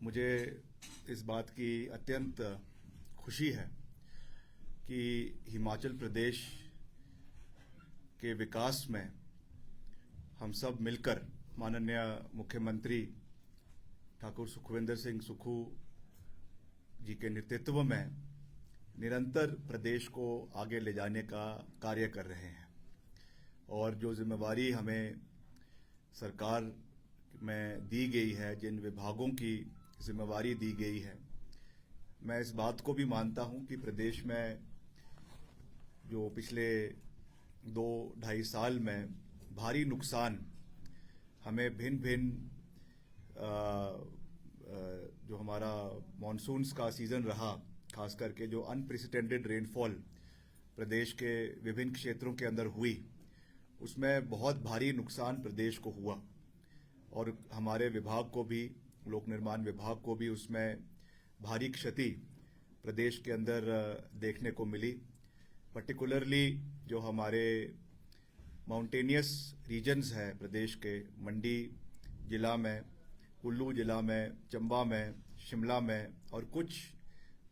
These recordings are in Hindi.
मुझे इस बात की अत्यंत खुशी है कि हिमाचल प्रदेश के विकास में हम सब मिलकर माननीय मुख्यमंत्री ठाकुर सुखविंदर सिंह सुक्खू जी के नेतृत्व में निरंतर प्रदेश को आगे ले जाने का कार्य कर रहे हैं और जो जिम्मेवारी हमें सरकार में दी गई है, जिन विभागों की जिम्मेवारी दी गई है, मैं इस बात को भी मानता हूं कि प्रदेश में जो पिछले 2-2.5 साल में भारी नुकसान हमें भिन्न भिन्न जो हमारा मॉनसून्स का सीजन रहा, खास करके जो अनप्रेसिडेंटेड रेनफॉल प्रदेश के विभिन्न क्षेत्रों के अंदर हुई, उसमें बहुत भारी नुकसान प्रदेश को हुआ और हमारे विभाग को भी, लोक निर्माण विभाग को भी उसमें भारी क्षति प्रदेश के अंदर देखने को मिली। पर्टिकुलरली जो हमारे माउंटेनियस रीजन्स हैं प्रदेश के, मंडी जिला में, कुल्लू जिला में, चंबा में, शिमला में और कुछ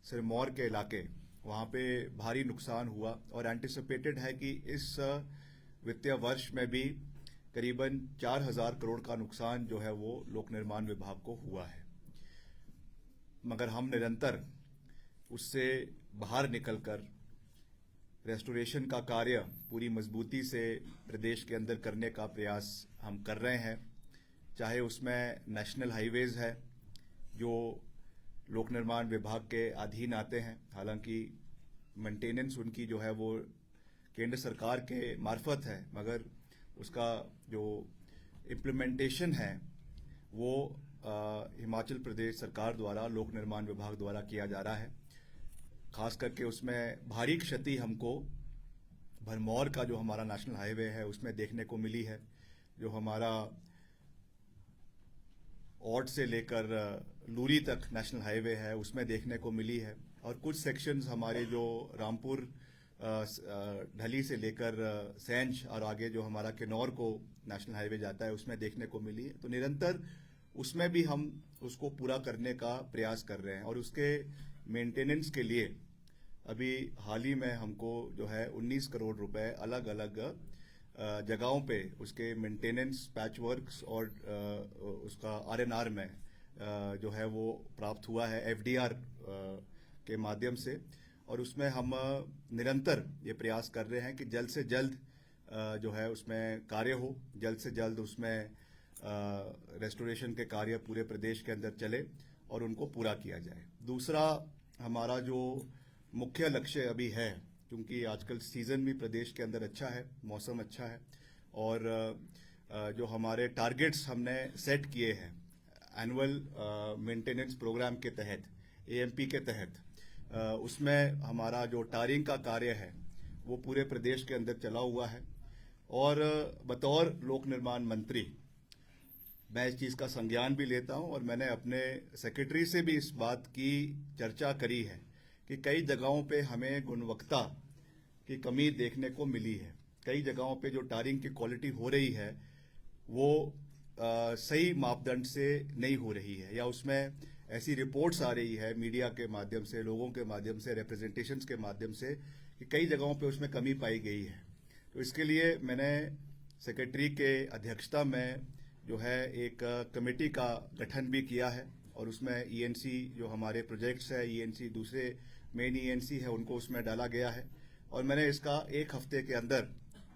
सिरमौर के इलाके, वहां पे भारी नुकसान हुआ और एंटिसिपेटेड है कि इस वित्तीय वर्ष में भी करीबन 4,000 करोड़ का नुकसान जो है वो लोक निर्माण विभाग को हुआ है। मगर हम निरंतर उससे बाहर निकलकर रेस्टोरेशन का कार्य पूरी मजबूती से प्रदेश के अंदर करने का प्रयास हम कर रहे हैं। चाहे उसमें नेशनल हाईवेज है जो लोक निर्माण विभाग के अधीन आते हैं, हालांकि मेंटेनेंस उनकी जो है वो केंद्र सरकार के मार्फत है, मगर उसका जो इम्प्लीमेंटेशन है वो हिमाचल प्रदेश सरकार द्वारा, लोक निर्माण विभाग द्वारा किया जा रहा है। खास करके उसमें भारी क्षति हमको भरमौर का जो हमारा नेशनल हाईवे है उसमें देखने को मिली है, जो हमारा औड से लेकर लूरी तक नेशनल हाईवे है उसमें देखने को मिली है, और कुछ सेक्शंस हमारे जो रामपुर ढली से लेकर सैंज और आगे जो हमारा किन्नौर को नेशनल हाईवे जाता है उसमें देखने को मिली है। तो निरंतर उसमें भी हम उसको पूरा करने का प्रयास कर रहे हैं और उसके मेंटेनेंस के लिए अभी हाल ही में हमको जो है 19 करोड़ रुपए अलग अलग जगहों पे उसके मेंटेनेंस, पैच वर्क्स और उसका आरएनआर में जो है वो प्राप्त हुआ है एफडीआर के माध्यम से, और उसमें हम निरंतर ये प्रयास कर रहे हैं कि जल्द से जल्द जो है उसमें कार्य हो, जल्द से जल्द उसमें रेस्टोरेशन के कार्य पूरे प्रदेश के अंदर चले और उनको पूरा किया जाए। दूसरा हमारा जो मुख्य लक्ष्य अभी है, क्योंकि आजकल सीजन भी प्रदेश के अंदर अच्छा है, मौसम अच्छा है और जो हमारे टारगेट्स हमने सेट किए हैं एनुअल मेंटेनेंस प्रोग्राम के तहत, एएमपी के तहत, उसमें हमारा जो टारिंग का कार्य है वो पूरे प्रदेश के अंदर चला हुआ है। और बतौर लोक निर्माण मंत्री मैं इस चीज का संज्ञान भी लेता हूं और मैंने अपने सेक्रेटरी से भी इस बात की चर्चा करी है कि कई जगहों पे हमें गुणवत्ता की कमी देखने को मिली है। कई जगहों पे जो टारिंग की क्वालिटी हो रही है वो सही मापदंड से नहीं हो रही है, या उसमें ऐसी रिपोर्ट्स आ रही है मीडिया के माध्यम से, लोगों के माध्यम से, रिप्रेजेंटेशंस के माध्यम से कि कई जगहों पे उसमें कमी पाई गई है। तो इसके लिए मैंने सेक्रेटरी के अध्यक्षता में जो है एक कमेटी का गठन भी किया है और उसमें ईएनसी जो हमारे प्रोजेक्ट्स है, ईएनसी दूसरे मेन ईएनसी है, उनको उसमें डाला गया है और मैंने इसका 1 हफ्ते के अंदर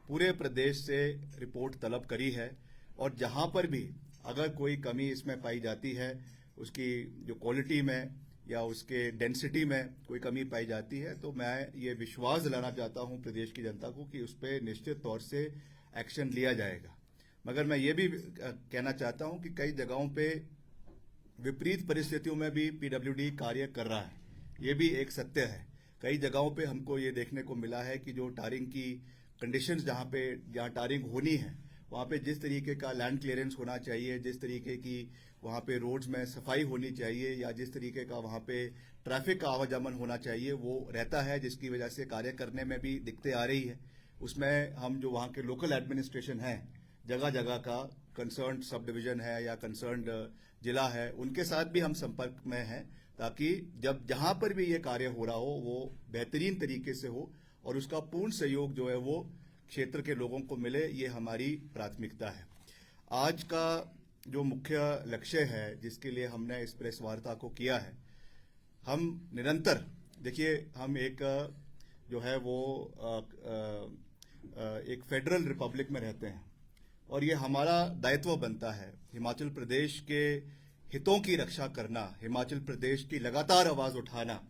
पूरे प्रदेश से रिपोर्ट तलब करी है और जहां पर भी अगर कोई कमी इसमें पाई जाती है, उसकी जो क्वालिटी में या उसके डेंसिटी में कोई कमी पाई जाती है, तो मैं ये विश्वास दिलाना चाहता हूं प्रदेश की जनता को कि उस पर निश्चित तौर से एक्शन लिया जाएगा। मगर मैं ये भी कहना चाहता हूं कि कई जगहों पे विपरीत परिस्थितियों में भी पीडब्ल्यूडी कार्य कर रहा है, ये भी एक सत्य है। कई जगहों पे हमको ये देखने को मिला है कि जो टारिंग की कंडीशंस जहां टारिंग होनी है वहां पे जिस तरीके का लैंड क्लियरेंस होना चाहिए, जिस तरीके की वहां पे रोड्स में सफाई होनी चाहिए, या जिस तरीके का वहां पे ट्रैफिक का आवागमन होना चाहिए वो रहता है, जिसकी वजह से कार्य करने में भी दिक्कतें आ रही है। उसमें हम जो वहां के लोकल एडमिनिस्ट्रेशन है, जगह जगह का कंसर्न्ड सब डिवीजन है या कंसर्न्ड जिला है, उनके साथ भी हम संपर्क में हैं, ताकि जब जहां पर भी ये कार्य हो रहा हो वो बेहतरीन तरीके से हो और उसका पूर्ण सहयोग जो है वो क्षेत्र के लोगों को मिले। ये हमारी प्राथमिकता है। आज का जो मुख्य लक्ष्य है जिसके लिए हमने इस प्रेस वार्ता को किया है, हम निरंतर देखिए, हम एक जो है वो एक फेडरल रिपब्लिक में रहते हैं और ये हमारा दायित्व बनता है हिमाचल प्रदेश के हितों की रक्षा करना, हिमाचल प्रदेश की लगातार आवाज उठाना,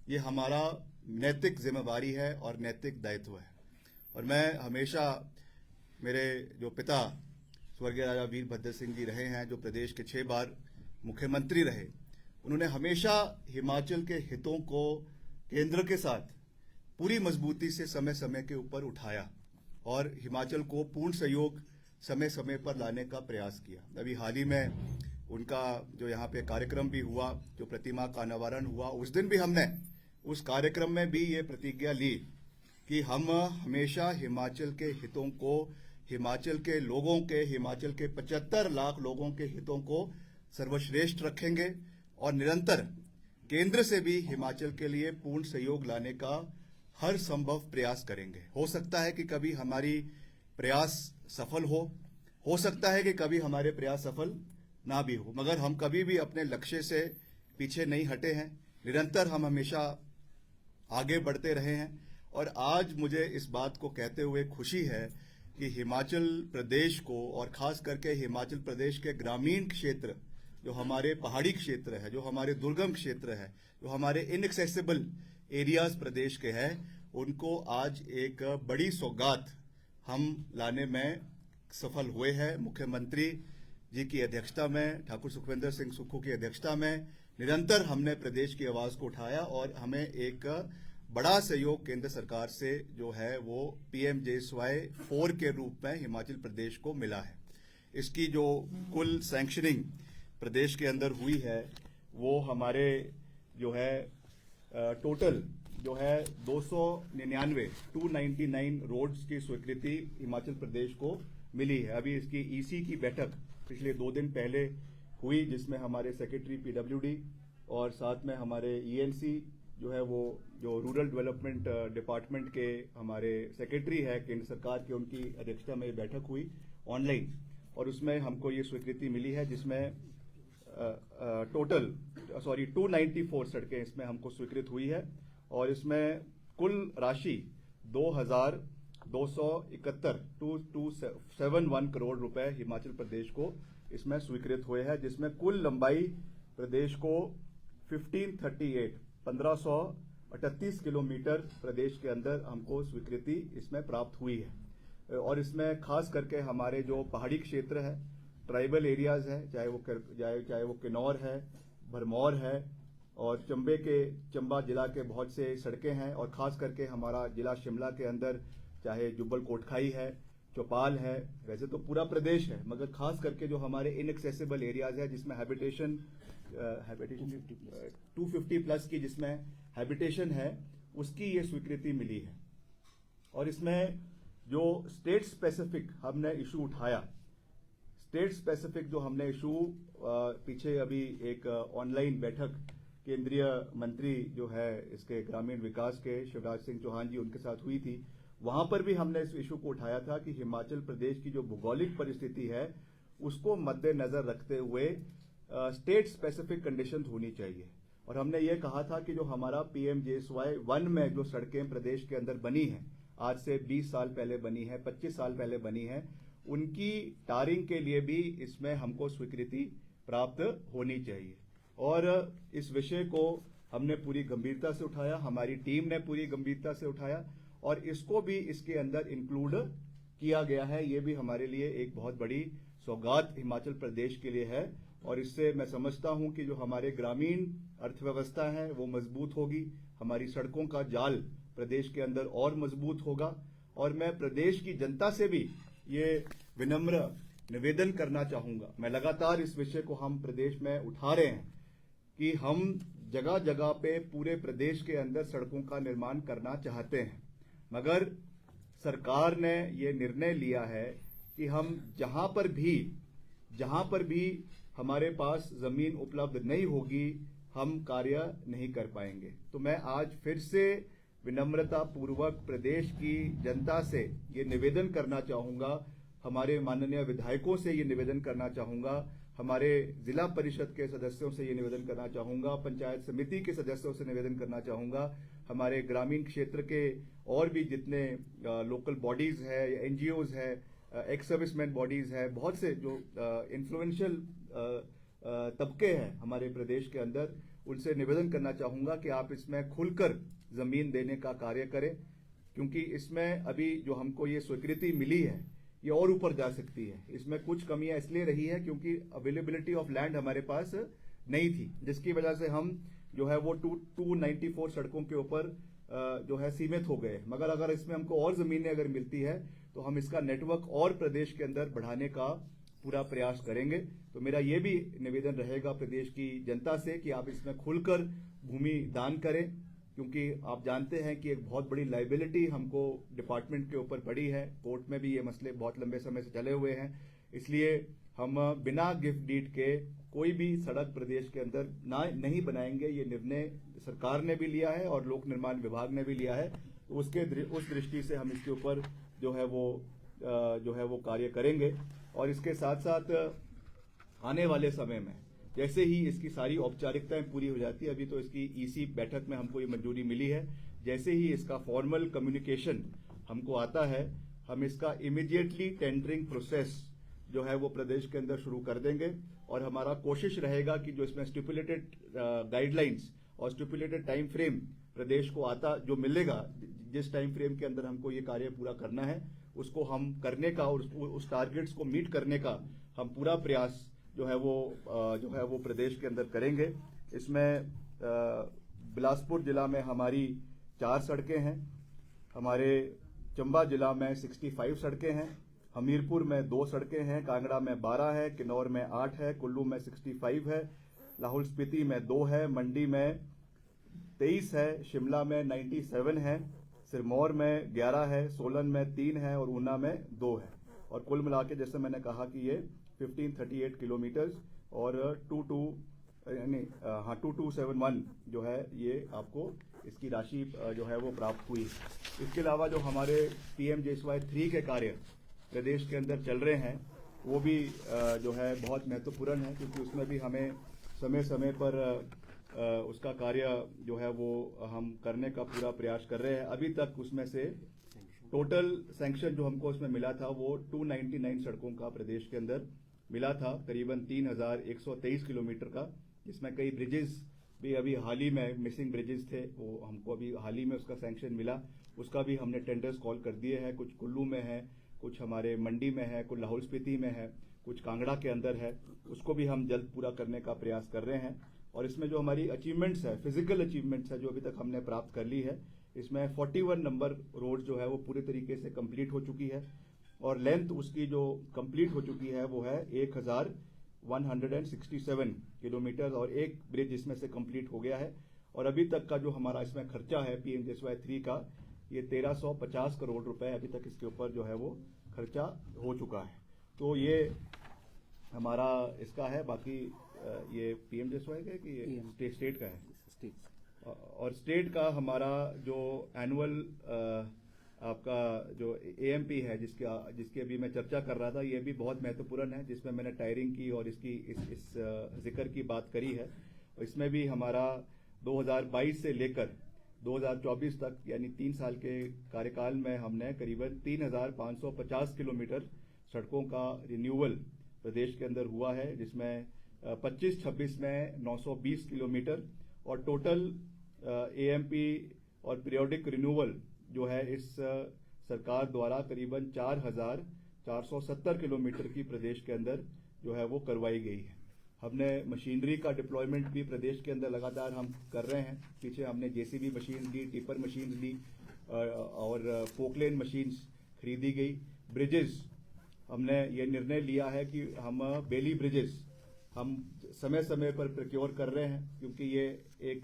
ये हमारा नैतिक जिम्मेवारी है और नैतिक दायित्व है। और मैं हमेशा, मेरे जो पिता स्वर्गीय राजा वीरभद्र सिंह जी रहे हैं, जो प्रदेश के 6 बार मुख्यमंत्री रहे, उन्होंने हमेशा हिमाचल के हितों को केंद्र के साथ पूरी मजबूती से समय समय के ऊपर उठाया और हिमाचल को पूर्ण सहयोग समय समय पर लाने का प्रयास किया। अभी हाल ही में उनका जो यहाँ पे कार्यक्रम भी हुआ, जो प्रतिमा का अनावरण हुआ, उस दिन भी हमने उस कार्यक्रम में भी ये प्रतिज्ञा ली कि हम हमेशा हिमाचल के हितों को, हिमाचल के लोगों के, हिमाचल के 75 लाख लोगों के हितों को सर्वश्रेष्ठ रखेंगे और निरंतर केंद्र से भी हिमाचल के लिए पूर्ण सहयोग लाने का हर संभव प्रयास करेंगे। हो सकता है कि कभी हमारी प्रयास सफल हो सकता है कि कभी हमारे प्रयास सफल ना भी हो, मगर हम कभी भी अपने लक्ष्य से पीछे नहीं हटे हैं। निरंतर हम हमेशा आगे बढ़ते रहे हैं और आज मुझे इस बात को कहते हुए खुशी है कि हिमाचल प्रदेश को, और खास करके हिमाचल प्रदेश के ग्रामीण क्षेत्र, जो हमारे पहाड़ी क्षेत्र है, जो हमारे दुर्गम क्षेत्र है, जो हमारे इनएक्सेसिबल एरियाज प्रदेश के हैं, उनको आज एक बड़ी सौगात हम लाने में सफल हुए हैं। मुख्यमंत्री जी की अध्यक्षता में, ठाकुर सुखविंदर सिंह सुक्खू की अध्यक्षता में निरंतर हमने प्रदेश की आवाज को उठाया और हमें एक बड़ा सहयोग केंद्र सरकार से जो है वो PMJSY 4 के रूप में हिमाचल प्रदेश को मिला है। इसकी जो कुल सैंक्शनिंग प्रदेश के अंदर हुई है वो हमारे जो है टोटल जो है 299 रोड्स की स्वीकृति हिमाचल प्रदेश को मिली है। अभी इसकी EC की बैठक पिछले 2 दिन पहले हुई, जिसमें हमारे सेक्रेटरी PWD और साथ में हमारे ENC जो है वो जो रूरल डेवलपमेंट डिपार्टमेंट के हमारे सेक्रेटरी है केंद्र सरकार के, उनकी अध्यक्षता में ये बैठक हुई ऑनलाइन और उसमें हमको ये स्वीकृति मिली है, जिसमें टोटल 294 सड़कें इसमें हमको स्वीकृत हुई है और इसमें कुल राशि 2,271 करोड़ रुपए हिमाचल प्रदेश को इसमें स्वीकृत हुए हैं, जिसमें कुल लंबाई प्रदेश को 1538 किलोमीटर प्रदेश के अंदर हमको स्वीकृति इसमें प्राप्त हुई है। और इसमें खास करके हमारे जो पहाड़ी क्षेत्र है, ट्राइबल एरियाज है, चाहे वो किन्नौर है, भरमौर है और चंबा जिला के बहुत से सड़कें हैं और खास करके हमारा जिला शिमला के अंदर चाहे जुब्बल कोटखाई है, चौपाल है, वैसे तो पूरा प्रदेश है, मगर खास करके जो हमारे इनएक्सेसिबल एरियाज है जिसमें हैबिटेशन 250 प्लस की जिसमें हैबिटेशन है, उसकी ये स्वीकृति मिली है। और इसमें जो स्टेट स्पेसिफिक हमने इशू उठाया, स्टेट स्पेसिफिक जो हमने इशू पीछे अभी एक ऑनलाइन बैठक केंद्रीय मंत्री जो है इसके ग्रामीण विकास के शिवराज सिंह चौहान जी, उनके साथ हुई थी, वहां पर भी हमने इस इशू को उठाया था कि हिमाचल प्रदेश की जो भौगोलिक परिस्थिति है उसको मद्देनजर रखते हुए स्टेट स्पेसिफिक कंडीशंस होनी चाहिए। और हमने ये कहा था कि जो हमारा PMJSY 1 में जो सड़कें प्रदेश के अंदर बनी हैं, आज से 20 साल पहले बनी है, 25 साल पहले बनी है, उनकी टारिंग के लिए भी इसमें हमको स्वीकृति प्राप्त होनी चाहिए। और इस विषय को हमने पूरी गंभीरता से उठाया, हमारी टीम ने पूरी गंभीरता से उठाया और इसको भी इसके अंदर इंक्लूड किया गया है। ये भी हमारे लिए एक बहुत बड़ी सौगात हिमाचल प्रदेश के लिए है और इससे मैं समझता हूं कि जो हमारे ग्रामीण अर्थव्यवस्था है वो मजबूत होगी, हमारी सड़कों का जाल प्रदेश के अंदर और मजबूत होगा। और मैं प्रदेश की जनता से भी ये विनम्र निवेदन करना चाहूंगा, मैं लगातार इस विषय को हम प्रदेश में उठा रहे हैं कि हम जगह जगह पे पूरे प्रदेश के अंदर सड़कों का निर्माण करना चाहते हैं, मगर सरकार ने ये निर्णय लिया है कि हम जहां पर भी हमारे पास जमीन उपलब्ध नहीं होगी, हम कार्य नहीं कर पाएंगे। तो मैं आज फिर से विनम्रता पूर्वक प्रदेश की जनता से ये निवेदन करना चाहूंगा, हमारे माननीय विधायकों से ये निवेदन करना चाहूंगा, हमारे जिला परिषद के सदस्यों से ये निवेदन करना चाहूंगा, पंचायत समिति के सदस्यों से निवेदन करना चाहूंगा, हमारे ग्रामीण क्षेत्र के और भी जितने लोकल बॉडीज है, एनजीओज है, एक्स सर्विसमैन बॉडीज है, बहुत से जो इन्फ्लुएंशियल तबके हैं हमारे प्रदेश के अंदर, उनसे निवेदन करना चाहूंगा कि आप इसमें खुलकर जमीन देने का कार्य करें, क्योंकि इसमें अभी जो हमको ये स्वीकृति मिली है ये और ऊपर जा सकती है। इसमें कुछ कमियां इसलिए रही है क्योंकि अवेलेबिलिटी ऑफ लैंड हमारे पास नहीं थी, जिसकी वजह से हम जो है वो 294 सड़कों के ऊपर जो है सीमित हो गए। मगर अगर इसमें हमको और जमीनें अगर मिलती है तो हम इसका नेटवर्क और प्रदेश के अंदर बढ़ाने का पूरा प्रयास करेंगे। तो मेरा ये भी निवेदन रहेगा प्रदेश की जनता से कि आप इसमें खुलकर भूमि दान करें, क्योंकि आप जानते हैं कि एक बहुत बड़ी लाइबिलिटी हमको डिपार्टमेंट के ऊपर पड़ी है। कोर्ट में भी ये मसले बहुत लंबे समय से चले हुए हैं, इसलिए हम बिना गिफ्ट डीड के कोई भी सड़क प्रदेश के अंदर नहीं बनाएंगे। ये निर्णय सरकार ने भी लिया है और लोक निर्माण विभाग ने भी लिया है। तो उस दृष्टि से हम इसके ऊपर जो है वो कार्य करेंगे। और इसके साथ साथ आने वाले समय में जैसे ही इसकी सारी औपचारिकताएं पूरी हो जाती है, अभी तो इसकी ईसी बैठक में हमको ये मंजूरी मिली है, जैसे ही इसका फॉर्मल कम्युनिकेशन हमको आता है, हम इसका इमीडिएटली टेंडरिंग प्रोसेस जो है वो प्रदेश के अंदर शुरू कर देंगे। और हमारा कोशिश रहेगा कि जो इसमें स्टिपुलेटेड गाइडलाइंस और स्टिपुलेटेड टाइम फ्रेम प्रदेश को आता जो मिलेगा, जिस टाइम फ्रेम के अंदर हमको ये कार्य पूरा करना है, उसको हम करने का और उस टारगेट्स को मीट करने का हम पूरा प्रयास जो है वो प्रदेश के अंदर करेंगे। इसमें बिलासपुर जिला में हमारी 4 सड़कें हैं, हमारे चंबा जिला में 65 सड़कें हैं, हमीरपुर में 2 सड़कें हैं, कांगड़ा में 12 है, किन्नौर में 8 है, कुल्लू में 65 है, लाहौल स्पीति में 2 है, मंडी में 23 है, शिमला में 97 है, सिरमौर में 11 है, सोलन में 3 है और ऊना में 2 है। और कुल मिला के जैसे मैंने कहा कि ये 1538 किलोमीटर और 2271 जो है ये आपको इसकी राशि जो है वो प्राप्त हुई। इसके अलावा जो हमारे PMJSY 3 के कार्य प्रदेश के अंदर चल रहे हैं वो भी जो है बहुत महत्वपूर्ण है, क्योंकि उसमें भी हमें समय समय पर उसका कार्य जो है वो हम करने का पूरा प्रयास कर रहे हैं। अभी तक उसमें से टोटल सैंक्शन जो हमको उसमें मिला था वो 299 सड़कों का प्रदेश के अंदर मिला था, करीबन 3123 किलोमीटर का, जिसमें कई ब्रिजेस भी अभी हाल ही में मिसिंग ब्रिजेस थे, वो हमको अभी हाल ही में उसका सैंक्शन मिला, उसका भी हमने टेंडर्स कॉल कर दिए हैं। कुछ कुल्लू में है, कुछ हमारे मंडी में है, कुछ लाहौल स्पीति में है, कुछ कांगड़ा के अंदर है, उसको भी हम जल्द पूरा करने का प्रयास कर रहे हैं। और इसमें जो हमारी अचीवमेंट्स है, फिजिकल अचीवमेंट्स है जो अभी तक हमने प्राप्त कर ली है, इसमें 41 नंबर रोड जो है वो पूरी तरीके से कंप्लीट हो चुकी है और लेंथ उसकी जो कंप्लीट हो चुकी है वो है 1167 किलोमीटर और एक ब्रिज इसमें से कंप्लीट हो गया है। और अभी तक का जो हमारा इसमें खर्चा है PMJSY 3 का, ये 1350 करोड़ रुपए अभी तक इसके ऊपर जो है वो खर्चा हो चुका है। तो ये हमारा इसका है। बाकी ये PMJSY का है कि ये स्टेट का है? और स्टेट का हमारा जो एनुअल आपका जो AMP है जिसकी अभी मैं चर्चा कर रहा था, ये भी बहुत महत्वपूर्ण है, जिसमें मैंने टायरिंग की और इसकी इस जिक्र की बात करी है। इसमें भी हमारा 2022 से लेकर 2024 तक यानी 3 साल के कार्यकाल में हमने करीबन 3550 किलोमीटर सड़कों का रिन्यूअल प्रदेश के अंदर हुआ है, जिसमें 25-26 में 920 किलोमीटर और टोटल AMP और पीरियोडिक रिन्यूअल जो है इस सरकार द्वारा करीबन 4470 किलोमीटर की प्रदेश के अंदर जो है वो करवाई गई है। हमने मशीनरी का डिप्लॉयमेंट भी प्रदेश के अंदर लगातार हम कर रहे हैं। पीछे हमने JCB मशीन ली, टिपर मशीन ली और पोकलेन मशीन्स खरीदी गई। ब्रिजेस हमने ये निर्णय लिया है कि हम बेली ब्रिजेस हम समय समय पर प्रोक्योर कर रहे हैं, क्योंकि ये एक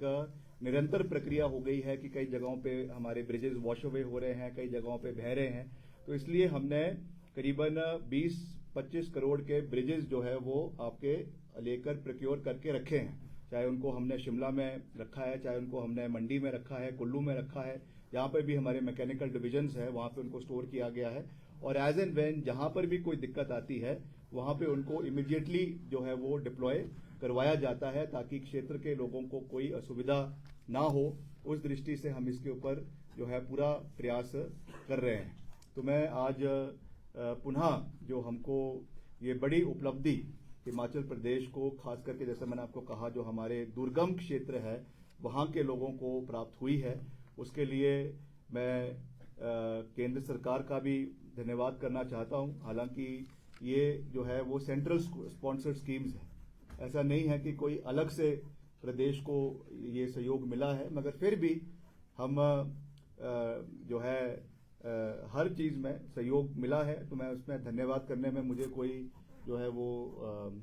निरंतर प्रक्रिया हो गई है कि कई जगहों पे हमारे ब्रिजेस वॉश अवे हो रहे हैं, कई जगहों पे बह रहे हैं। तो इसलिए हमने करीबन 20-25 करोड़ के ब्रिजेस जो है वो आपके लेकर प्रोक्योर करके रखे हैं, चाहे उनको हमने शिमला में रखा है, चाहे उनको हमने मंडी में रखा है, कुल्लू में रखा है, जहाँ पर भी हमारे मैकेनिकल डिविजन्स है वहाँ पे उनको स्टोर किया गया है। और एज एंड व्हेन जहाँ पर भी कोई दिक्कत आती है वहाँ पे उनको इमीडिएटली जो है वो डिप्लॉय करवाया जाता है, ताकि क्षेत्र के लोगों को कोई असुविधा ना हो। उस दृष्टि से हम इसके ऊपर जो है पूरा प्रयास कर रहे हैं। तो मैं आज पुनः जो हमको ये बड़ी उपलब्धि हिमाचल प्रदेश को, खास करके जैसे मैंने आपको कहा जो हमारे दुर्गम क्षेत्र है वहाँ के लोगों को प्राप्त हुई है, उसके लिए मैं केंद्र सरकार का भी धन्यवाद करना चाहता हूँ। हालांकि ये जो है वो सेंट्रल स्पॉन्सर्ड स्कीम्स है, ऐसा नहीं है कि कोई अलग से प्रदेश को ये सहयोग मिला है, मगर फिर भी हम जो है हर चीज़ में सहयोग मिला है, तो मैं उसमें धन्यवाद करने में मुझे कोई जो है वो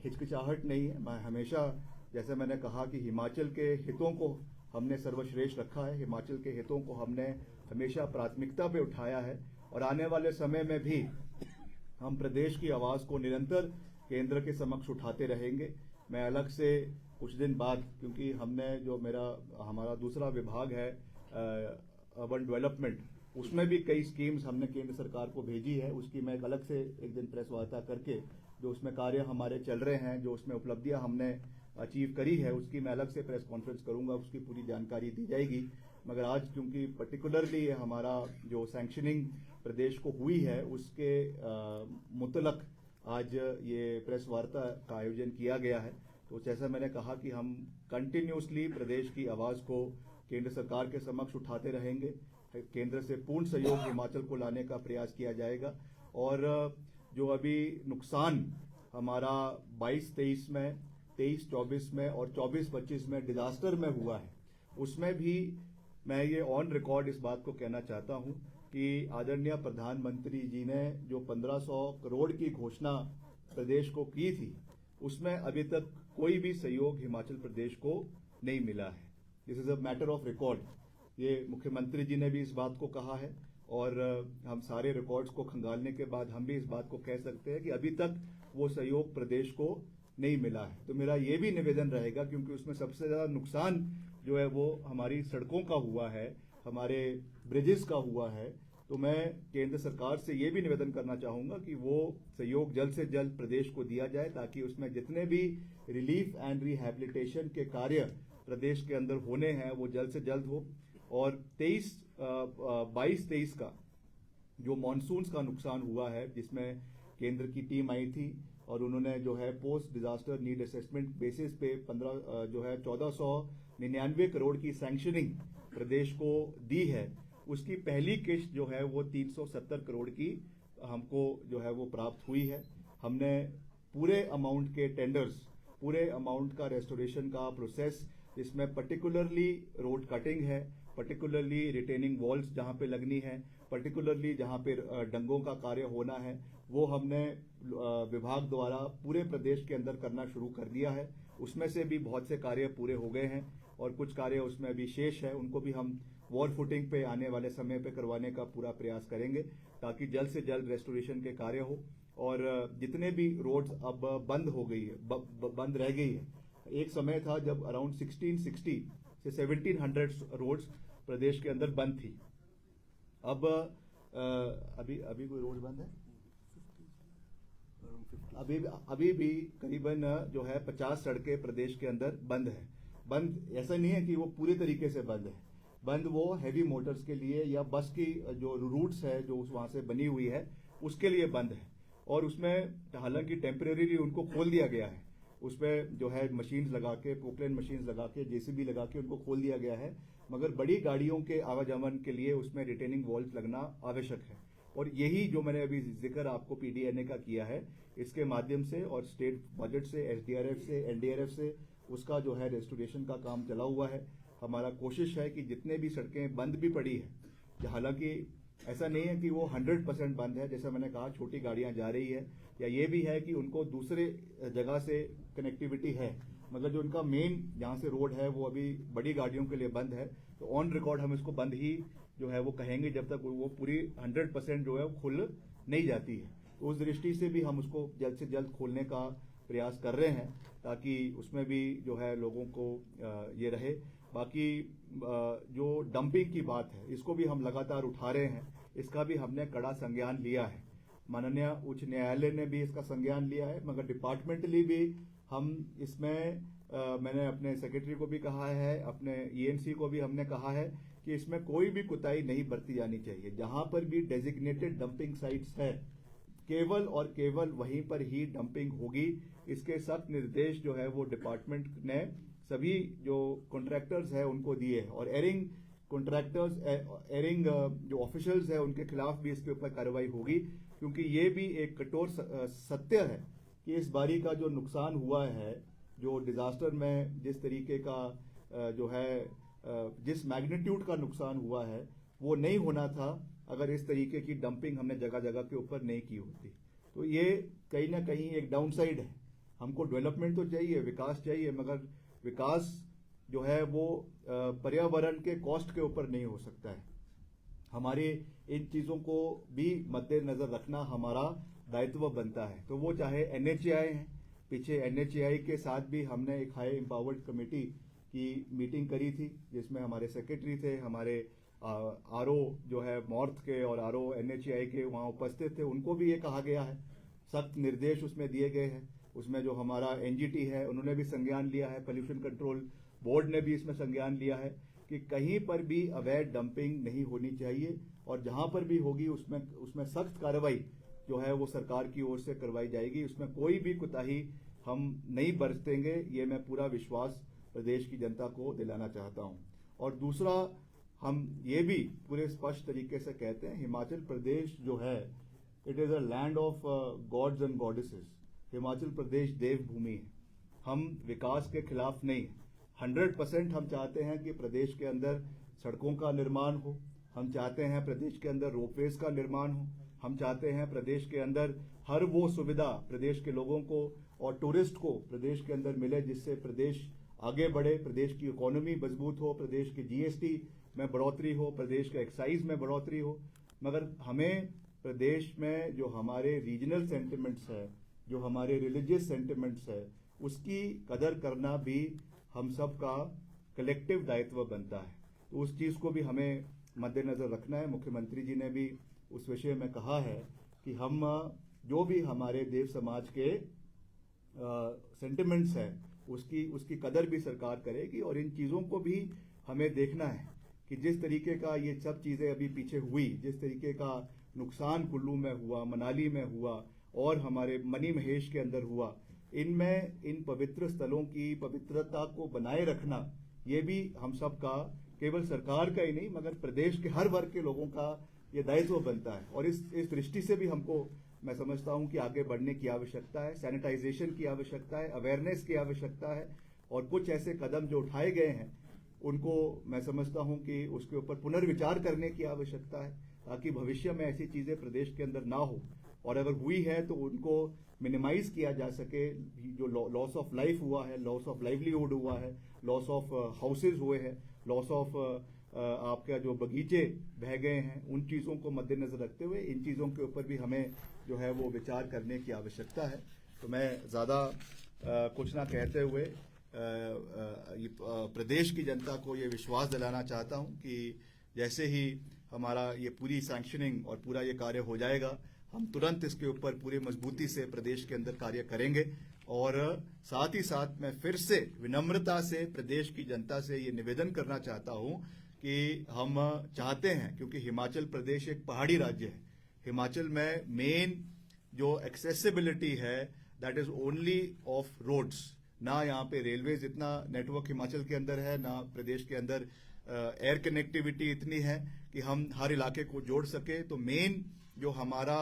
हिचकिचाहट नहीं है। मैं हमेशा, जैसे मैंने कहा कि हिमाचल के हितों को हमने सर्वश्रेष्ठ रखा है, हिमाचल के हितों को हमने हमेशा प्राथमिकता पे उठाया है, और आने वाले समय में भी हम प्रदेश की आवाज़ को निरंतर केंद्र के समक्ष उठाते रहेंगे। मैं अलग से कुछ दिन बाद, क्योंकि हमने जो हमारा दूसरा विभाग है अर्बन डेवलपमेंट, उसमें भी कई स्कीम्स हमने केंद्र सरकार को भेजी है, उसकी मैं एक अलग से एक दिन प्रेस वार्ता करके जो उसमें कार्य हमारे चल रहे हैं, जो उसमें उपलब्धियां हमने अचीव करी है, उसकी मैं अलग से प्रेस कॉन्फ्रेंस करूंगा, उसकी पूरी जानकारी दी जाएगी। मगर आज क्योंकि पर्टिकुलरली हमारा जो सैंक्शनिंग प्रदेश को हुई है उसके मुतलक आज ये प्रेस वार्ता का आयोजन किया गया है। तो जैसा मैंने कहा कि हम कंटिन्यूसली प्रदेश की आवाज़ को केंद्र सरकार के समक्ष उठाते रहेंगे, केंद्र से पूर्ण सहयोग हिमाचल को लाने का प्रयास किया जाएगा। और जो अभी नुकसान हमारा 22-23 में, 23-24 में और 24-25 में डिजास्टर में हुआ है, उसमें भी मैं ये ऑन रिकॉर्ड इस बात को कहना चाहता हूँ कि आदरणीय प्रधानमंत्री जी ने जो 1500 करोड़ की घोषणा प्रदेश को की थी, उसमें अभी तक कोई भी सहयोग हिमाचल प्रदेश को नहीं मिला है। This is a matter of record. ये मुख्यमंत्री जी ने भी इस बात को कहा है, और हम सारे रिकॉर्ड्स को खंगालने के बाद हम भी इस बात को कह सकते हैं कि अभी तक वो सहयोग प्रदेश को नहीं मिला है। तो मेरा ये भी निवेदन रहेगा, क्योंकि उसमें सबसे ज़्यादा नुकसान जो है वो हमारी सड़कों का हुआ है, हमारे ब्रिजेस का हुआ है। तो मैं केंद्र सरकार से ये भी निवेदन करना चाहूँगा कि वो सहयोग जल्द से जल्द प्रदेश को दिया जाए, ताकि उसमें जितने भी रिलीफ एंड रिहैबिलिटेशन के कार्य प्रदेश के अंदर होने हैं वो जल्द से जल्द हो। और 22-23 का जो मॉनसून्स का नुकसान हुआ है, जिसमें केंद्र की टीम आई थी और उन्होंने जो है post disaster need assessment basis पे 1499 करोड़ की सैंक्शनिंग प्रदेश को दी है, उसकी पहली किश्त जो है वो 370 करोड़ की हमको जो है वो प्राप्त हुई है। हमने पूरे अमाउंट के टेंडर्स, पूरे अमाउंट का रेस्टोरेशन का प्रोसेस, जिसमें पर्टिकुलरली रोड कटिंग है, पर्टिकुलरली रिटेनिंग वॉल्स जहाँ पे लगनी है, पर्टिकुलरली जहाँ पे डंगों का कार्य होना है, वो हमने विभाग द्वारा पूरे प्रदेश के अंदर करना शुरू कर दिया है। उसमें से भी बहुत से कार्य पूरे हो गए हैं और कुछ कार्य उसमें अभी शेष है, उनको भी हम वॉल फुटिंग पे आने वाले समय पे करवाने का पूरा प्रयास करेंगे, ताकि जल्द से जल्द रेस्टोरेशन के कार्य हो। और जितने भी रोड्स अब बंद हो गई है, बंद रह गई है, एक समय था जब अराउंड 1660 से 1700 रोड्स प्रदेश के अंदर बंद थी। अब अभी कोई रोड बंद है? अभी भी करीबन जो है 50 सड़कें प्रदेश के अंदर बंद है। बंद ऐसा नहीं है कि वो पूरे तरीके से बंद है, बंद वो हैवी मोटर्स के लिए या बस की जो रूट्स है जो वहाँ से बनी हुई है उसके लिए बंद है। और उसमें हालांकि टेम्परेरी उनको खोल दिया गया है, उसमें जो है मशीन्स लगा के, पोकलेन मशीन्स लगा के, जेसीबी लगा के उनको खोल दिया गया है, मगर बड़ी गाड़ियों के आवागमन के लिए उसमें रिटेनिंग वॉल्स लगना आवश्यक है। और यही जो मैंने अभी जिक्र आपको पीडीएनए का किया है, इसके माध्यम से और स्टेट बजट से, एसडीआरएफ से, एनडीआरएफ से उसका जो है रेस्टोरेशन का काम चला हुआ है। हमारा कोशिश है कि जितने भी सड़कें बंद भी पड़ी है, हालांकि ऐसा नहीं है कि वो 100% बंद है, जैसा मैंने कहा छोटी गाड़ियां जा रही है, या ये भी है कि उनको दूसरे जगह से कनेक्टिविटी है, मतलब जो उनका मेन जहाँ से रोड है वो अभी बड़ी गाड़ियों के लिए बंद है। तो ऑन रिकॉर्ड हम इसको बंद ही जो है वो कहेंगे जब तक वो पूरी 100% जो है वो खुल नहीं जाती है। तो उस दृष्टि से भी हम उसको जल्द से जल्द खोलने का प्रयास कर रहे हैं ताकि उसमें भी जो है लोगों को ये रहे। बाकी जो डंपिंग की बात है इसको भी हम लगातार उठा रहे हैं, इसका भी हमने कड़ा संज्ञान लिया है। माननीय उच्च न्यायालय ने भी इसका संज्ञान लिया है, मगर डिपार्टमेंटली भी हम इसमें मैंने अपने सेक्रेटरी को भी कहा है, अपने ईएनसी को भी हमने कहा है कि इसमें कोई भी कोताही नहीं बरती जानी चाहिए। जहां पर भी डेजिग्नेटेड डंपिंग साइट्स है केवल और केवल वहीं पर ही डंपिंग होगी। इसके सख्त निर्देश जो है वो डिपार्टमेंट ने सभी जो कॉन्ट्रैक्टर्स है उनको दिए हैं, और एरिंग कॉन्ट्रैक्टर्स एरिंग जो ऑफिशियल्स है उनके खिलाफ भी इसके ऊपर कार्रवाई होगी, क्योंकि ये भी एक कठोर सत्य है कि इस बारी का जो नुकसान हुआ है, जो डिजास्टर में जिस तरीके का जो है जिस मैग्नीट्यूड का नुकसान हुआ है वो नहीं होना था अगर इस तरीके की डंपिंग हमने जगह जगह के ऊपर नहीं की होती। तो ये कहीं ना कहीं एक डाउनसाइड है। हमको डेवलपमेंट तो चाहिए, विकास चाहिए, मगर विकास जो है वो पर्यावरण के कॉस्ट के ऊपर नहीं हो सकता है। हमारे इन चीजों को भी मद्देनजर रखना हमारा दायित्व बनता है। तो वो चाहे एनएचएआई है, पीछे एनएचएआई के साथ भी हमने एक हाई एम्पावर्ड कमेटी की मीटिंग करी थी जिसमें हमारे सेक्रेटरी थे, हमारे आरओ जो है मॉर्थ के और आरओ एनएचएआई के वहां उपस्थित थे। उनको भी ये कहा गया है, सख्त निर्देश उसमें दिए गए हैं। उसमें जो हमारा एनजीटी है उन्होंने भी संज्ञान लिया है, पोल्यूशन कंट्रोल बोर्ड ने भी इसमें संज्ञान लिया है कि कहीं पर भी अवैध डंपिंग नहीं होनी चाहिए, और जहां पर भी होगी उसमें सख्त कार्रवाई जो है वो सरकार की ओर से करवाई जाएगी। उसमें कोई भी कोताही हम नहीं बरतेंगे, ये मैं पूरा विश्वास प्रदेश की जनता को दिलाना चाहता हूं। और दूसरा, हम ये भी पूरे स्पष्ट तरीके से कहते हैं, हिमाचल प्रदेश जो है it is a land of gods and goddesses. Himachal Pradesh देवभूमि है। हम विकास के खिलाफ नहीं, 100% हम चाहते हैं कि प्रदेश के अंदर सड़कों का निर्माण हो, हम चाहते हैं प्रदेश के अंदर रोपवेज का निर्माण हो, हम चाहते हैं प्रदेश के अंदर हर वो सुविधा प्रदेश के लोगों को और टूरिस्ट को प्रदेश के अंदर मिले जिससे प्रदेश आगे बढ़े, प्रदेश की इकोनॉमी मजबूत हो, प्रदेश की जीएसटी में बढ़ोतरी हो, प्रदेश का एक्साइज में बढ़ोतरी हो। मगर हमें प्रदेश में जो हमारे रीजनल सेंटिमेंट्स है, जो हमारे रिलीजियस सेंटिमेंट्स है, उसकी कदर करना भी हम सब का कलेक्टिव दायित्व बनता है। तो उस चीज को भी हमें मद्देनजर रखना है। मुख्यमंत्री जी ने भी उस विषय में कहा है कि हम जो भी हमारे देव समाज के सेंटिमेंट्स है उसकी कदर भी सरकार करेगी, और इन चीजों को भी हमें देखना है कि जिस तरीके का ये सब चीजें अभी पीछे हुई, जिस तरीके का नुकसान कुल्लू में हुआ, मनाली में हुआ और हमारे मनी महेश के अंदर हुआ, इनमें इन पवित्र स्थलों की पवित्रता को बनाए रखना ये भी हम सब का, केवल सरकार का ही नहीं मगर प्रदेश के हर वर्ग के लोगों का ये दायित्व बनता है। और इस दृष्टि से भी हमको, मैं समझता हूं कि आगे बढ़ने की आवश्यकता है, सैनिटाइजेशन की आवश्यकता है, अवेयरनेस की आवश्यकता है, और कुछ ऐसे कदम जो उठाए गए हैं उनको मैं समझता हूं कि उसके ऊपर पुनर्विचार करने की आवश्यकता है, ताकि भविष्य में ऐसी चीजें प्रदेश के अंदर ना हो, और अगर हुई है तो उनको मिनिमाइज किया जा सके। जो लॉस ऑफ लाइफ हुआ है, लॉस ऑफ लाइवलीहुड हुआ है, लॉस ऑफ हाउसेज हुए हैं, लॉस ऑफ आपका जो बगीचे बह गए हैं, उन चीजों को मद्देनजर रखते हुए इन चीजों के ऊपर भी हमें जो है वो विचार करने की आवश्यकता है। तो मैं ज्यादा कुछ ना कहते हुए प्रदेश की जनता को ये विश्वास दिलाना चाहता हूं कि जैसे ही हमारा ये पूरी सैंक्शनिंग और पूरा ये कार्य हो जाएगा, हम तुरंत इसके ऊपर पूरी मजबूती से प्रदेश के अंदर कार्य करेंगे। और साथ ही साथ मैं फिर से विनम्रता से प्रदेश की जनता से ये निवेदन करना चाहता हूं कि हम चाहते हैं, क्योंकि हिमाचल प्रदेश एक पहाड़ी राज्य है, हिमाचल में मेन जो एक्सेसिबिलिटी है that is only of roads. ना यहाँ पे रेलवेज इतना नेटवर्क हिमाचल के अंदर है, ना प्रदेश के अंदर एयर कनेक्टिविटी इतनी है कि हम हर इलाके को जोड़ सके। तो मेन जो हमारा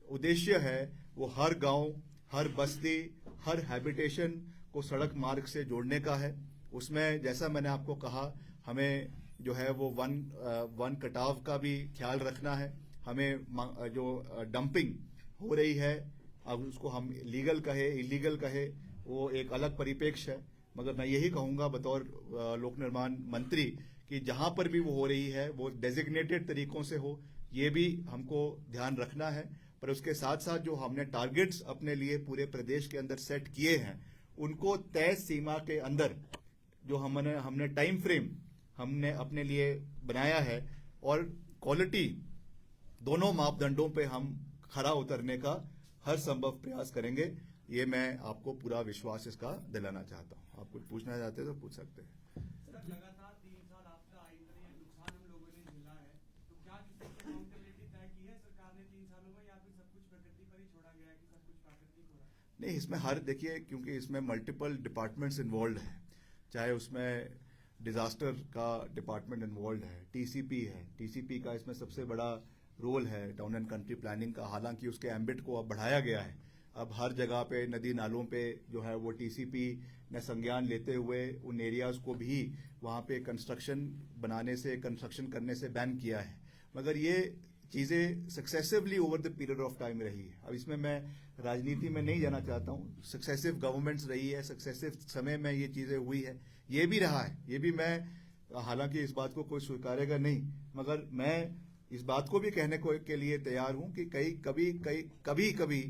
उद्देश्य है वो हर गांव, हर बस्ती, हर हैबिटेशन को सड़क मार्ग से जोड़ने का है। उसमें जैसा मैंने आपको कहा, हमें जो है वो वन कटाव का भी ख्याल रखना है। हमें जो डंपिंग हो रही है, अब उसको हम लीगल कहे इलीगल कहे वो एक अलग परिप्रेक्ष्य है, मगर मैं यही कहूंगा बतौर लोक निर्माण मंत्री कि जहां पर भी वो हो रही है वो डेजिग्नेटेड तरीकों से हो, ये भी हमको ध्यान रखना है। पर उसके साथ साथ जो हमने टारगेट्स अपने लिए पूरे प्रदेश के अंदर सेट किए हैं, उनको तय सीमा के अंदर जो हमने टाइम फ्रेम हमने अपने लिए बनाया है, और क्वालिटी दोनों मापदंडों पे हम खरा उतरने का हर संभव प्रयास करेंगे। ये मैं आपको पूरा विश्वास इसका दिलाना चाहता हूँ। आप कुछ पूछना चाहते हैं तो पूछ सकते हैं। लगातार 3 साल आपका आई तरह नुकसान हम लोगों ने झेला है, तो क्या किसी की अकाउंटेबिलिटी तय की है सरकार ने 3 सालों में, या फिर सब कुछ प्रकृति पर ही छोड़ा गया है कि सब कुछ प्राकृतिक हो रहा है? नहीं, इसमें हर देखिए, क्योंकि इसमें मल्टीपल डिपार्टमेंट्स इन्वॉल्व है, चाहे उसमें डिजास्टर का डिपार्टमेंट इन्वॉल्व है, टीसीपी का इसमें सबसे बड़ा रोल है, टाउन एंड कंट्री प्लानिंग का। हालांकि उसके एम्बिट को अब बढ़ाया गया है, अब हर जगह पे नदी नालों पे जो है वो टीसीपी ने संज्ञान लेते हुए उन एरियाज को भी वहां पे कंस्ट्रक्शन करने से बैन किया है। मगर ये चीजें successively over the period of time रही है। अब इसमें मैं राजनीति में नहीं जाना चाहता हूँ, सक्सेसिव गवर्नमेंट्स रही है, सक्सेसिव समय में ये चीजें हुई है, ये भी रहा है, ये भी मैं, हालांकि इस बात को कोई स्वीकारेगा नहीं, मगर मैं इस बात को भी कहने को के लिए तैयार हूं कि कभी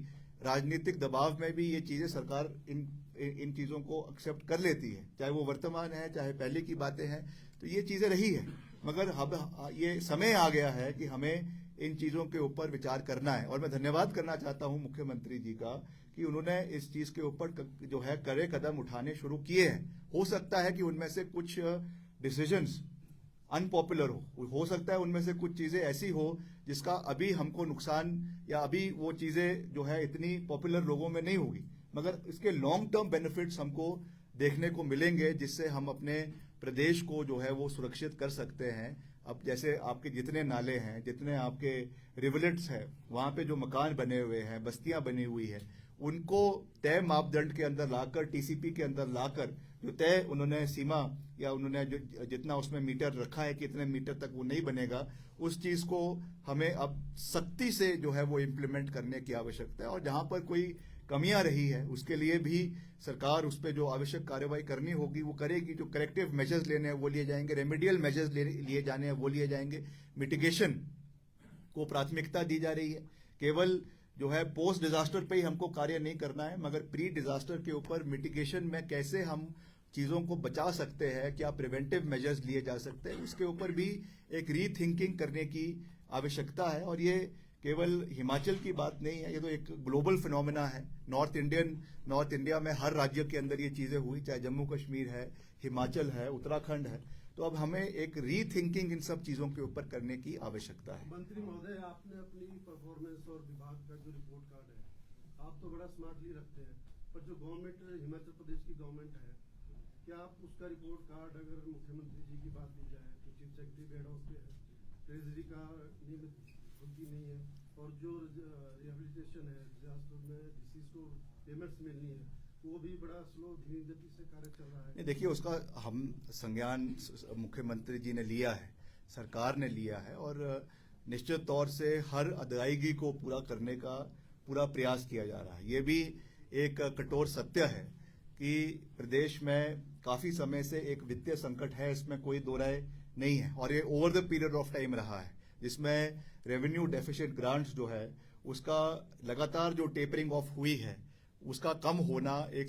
राजनीतिक दबाव में भी ये चीजें सरकार इन चीजों को एक्सेप्ट कर लेती है, चाहे वो वर्तमान है चाहे पहले की बातें हैं, तो ये चीजें रही है। मगर अब ये समय आ गया है कि हमें इन चीजों के ऊपर विचार करना है, और मैं धन्यवाद करना चाहता हूं मुख्यमंत्री जी का कि उन्होंने इस चीज के ऊपर जो है कड़े कदम उठाने शुरू किए हैं। हो सकता है कि उनमें से कुछ डिसीजंस अनपॉपुलर हो सकता है उनमें से कुछ चीजें ऐसी हो जिसका अभी हमको नुकसान, या अभी वो चीजें जो है इतनी पॉपुलर लोगों में नहीं होगी, मगर इसके लॉन्ग टर्म बेनिफिट्स हमको देखने को मिलेंगे, जिससे हम अपने प्रदेश को जो है वो सुरक्षित कर सकते हैं। अब जैसे आपके जितने नाले हैं, जितने आपके रिवलेट्स हैं, वहां पे जो मकान बने हुए हैं, बस्तियां बनी हुई है, उनको तय मापदंड के अंदर लाकर, टीसीपी के अंदर लाकर, जो तय उन्होंने सीमा या उन्होंने जो जितना उसमें मीटर रखा है कि इतने मीटर तक वो नहीं बनेगा, उस चीज को हमें अब सख्ती से जो है वो इम्प्लीमेंट करने की आवश्यकता है। और जहां पर कोई कमियां रही है उसके लिए भी सरकार उस पर जो आवश्यक कार्रवाई करनी होगी वो करेगी। जो करेक्टिव मेजर्स लेने हैं वो लिए जाएंगे, रेमेडियल मेजर्स लिए जाने हैं वो लिए जाएंगे। मिटिगेशन को प्राथमिकता दी जा रही है। केवल जो है पोस्ट डिजास्टर पे ही हमको कार्य नहीं करना है, मगर प्री डिजास्टर के ऊपर मिटिगेशन में कैसे हम चीजों को बचा सकते हैं, क्या प्रिवेंटिव मेजर्स लिए जा सकते हैं, उसके ऊपर भी एक रीथिंकिंग करने की आवश्यकता है। और ये केवल हिमाचल की बात नहीं है, ये तो एक ग्लोबल फिनोमेना है। नॉर्थ इंडिया में हर राज्य के अंदर ये चीजें हुई, चाहे जम्मू कश्मीर है, हिमाचल है, उत्तराखंड है। तो अब हमें एक रीथिंकिंग इन सब चीजों के ऊपर करने की आवश्यकता है। मंत्री महोदय, आपने अपनी परफॉर्मेंस और विभाग का जो रिपोर्ट कार्ड है, आप तो बड़ा स्मार्टली रखते हैं, पर जो गवर्नमेंट हिमाचल प्रदेश की गवर्नमेंट है, क्या आप उसका रिपोर्ट कार्ड, अगर मुख्यमंत्री जी की बात की जाए तो चीफ सेक्रेटरी बेड हाउस पे है, ट्रेजरी का नियमित होती नहीं है, और जो रिहेबिलिटेशन है, डिजास्टर में डिसीज को पेमेंट्स मिलनी है, वो भी बड़ा स्लो, धीमी गति से कार्य चल रहा है। देखिए, उसका हम संज्ञान मुख्यमंत्री जी ने लिया है, सरकार ने लिया है, और निश्चित तौर से हर अदायगी को पूरा करने का पूरा प्रयास किया जा रहा है। ये भी एक कठोर सत्य है कि प्रदेश में काफी समय से एक वित्तीय संकट है, इसमें कोई दो राय नहीं है, और ये over the period of time रहा है, जिसमें रेवेन्यू डेफिसिट ग्रांट्स जो है उसका लगातार जो टेपरिंग ऑफ हुई है, उसका कम होना एक